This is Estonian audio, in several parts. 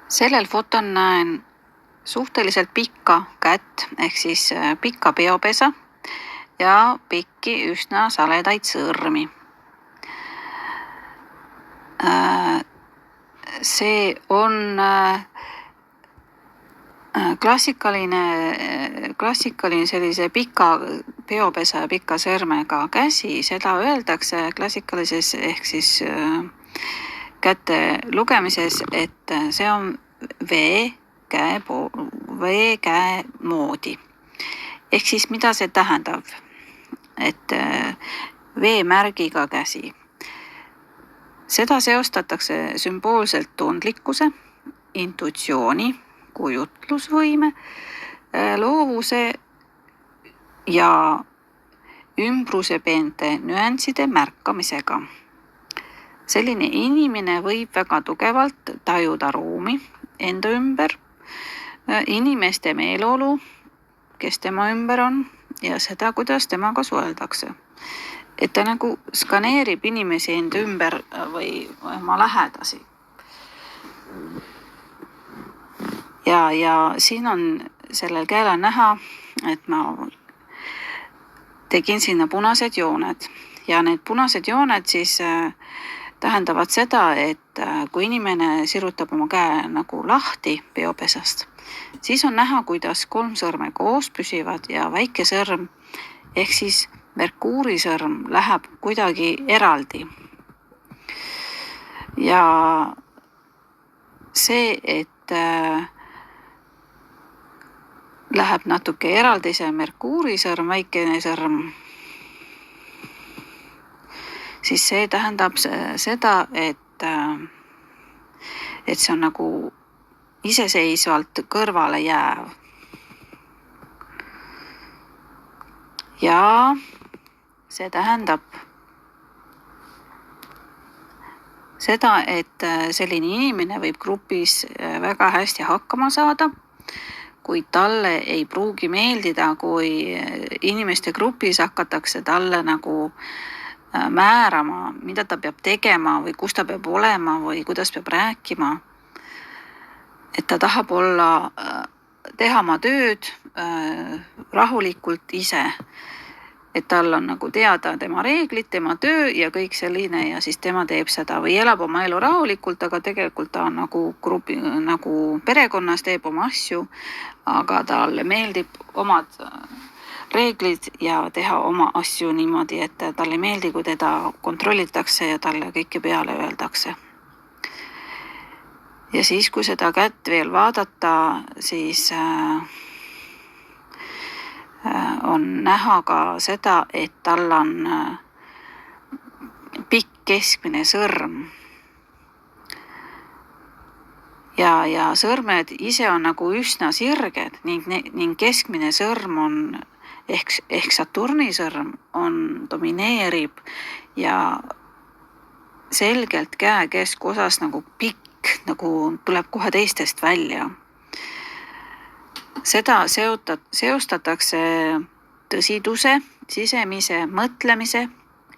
Sellel fotol näen suhteliselt pikka kätt ehk siis pikka peopesa ja pikki üsna saledaid sõrmi. See on klassikaline sellise pika peopesa ja pika sõrmega käsi, seda öeldakse klassikalises ehk siis käte lugemises, et see on V-käe moodi. Ehk siis mida see tähendab? Et V-märgiga käsi. Seda seostatakse sümboolselt tundlikkuse, intuitsiooni, kujutlusvõime, loovuse ja ümbruse peente nüansside märkamisega. Selline inimene võib väga tugevalt tajuda ruumi enda ümber, inimeste meeleolu, kes tema ümber on ja seda, kuidas temaga suheldakse. Et ta nagu skaneerib inimesi enda ümber või oma lähedasi. Ja siin on sellel käel näha, et ma tegin sinna punased jooned ja need punased jooned siis tähendavad seda, et kui inimene sirutab oma käe nagu lahti peopesast, siis on näha, kuidas 3 sõrme koos püsivad ja väike sõrm ehk siis merkuurisõrm läheb kuidagi eraldi. Ja see, et läheb natuke eraldi see merkuurisõrm, väikene sõrm, siis see tähendab seda, et see on nagu iseseisvalt kõrvale jääv. Ja see tähendab seda, et selline inimene võib grupis väga hästi hakkama saada, kuid talle ei pruugi meeldida, kui inimeste grupis hakatakse talle nagu määrama, mida ta peab tegema või kus ta peab olema või kuidas peab rääkima. Et ta tahab teha oma tööd rahulikult ise. Et tal on nagu teada tema reeglid, tema töö ja kõik selline ja siis tema teeb seda või elab oma elu rahulikult, aga tegelikult ta on nagu perekonnas teeb oma asju, aga talle meeldib omad reeglid ja teha oma asju niimoodi, et talle ei meeldi, kui teda kontrollitakse ja talle kõike peale öeldakse. Ja siis, kui seda kätt veel vaadata, siis on näha ka seda, et tal on pikk keskmine sõrm. Ja sõrmed ise on nagu üsna sirged ning keskmine sõrm on ehk Saturni sõrm domineerib ja selgelt käe keskosas nagu pikk, nagu tuleb kohe teistest välja. Seda seostatakse tõsiduse, sisemise mõtlemise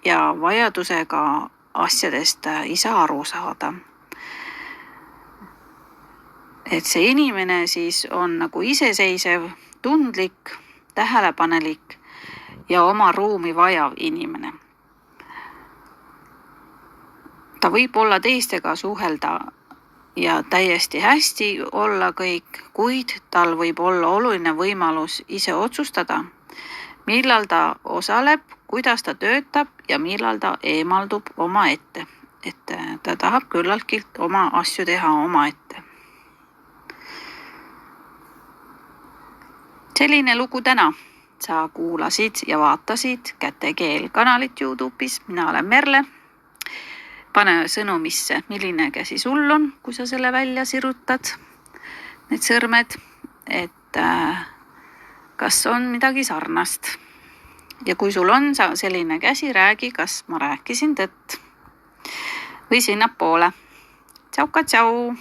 ja vajadusega asjadest ise aru saada. Et see inimene siis on nagu iseseisev, tundlik, tähelepanelik ja oma ruumi vajav inimene. Ta võib olla teistega suhelda ja täiesti hästi olla kõik, kuid tal võib olla oluline võimalus ise otsustada, millal ta osaleb, kuidas ta töötab ja millal ta eemaldub omaette. Et ta tahab küllaltki oma asju teha omaette. Selline lugu täna. Sa kuulasid ja vaatasid Kätekeel kanalit YouTube'is. Mina olen Merle. Pane sõnumisse, milline käsi sul on, kui sa selle välja sirutad, need sõrmed, et kas on midagi sarnast. Ja kui sul on selline käsi, räägi, kas ma rääkisin tõtt või sinnapoole. Tšauka, tšau!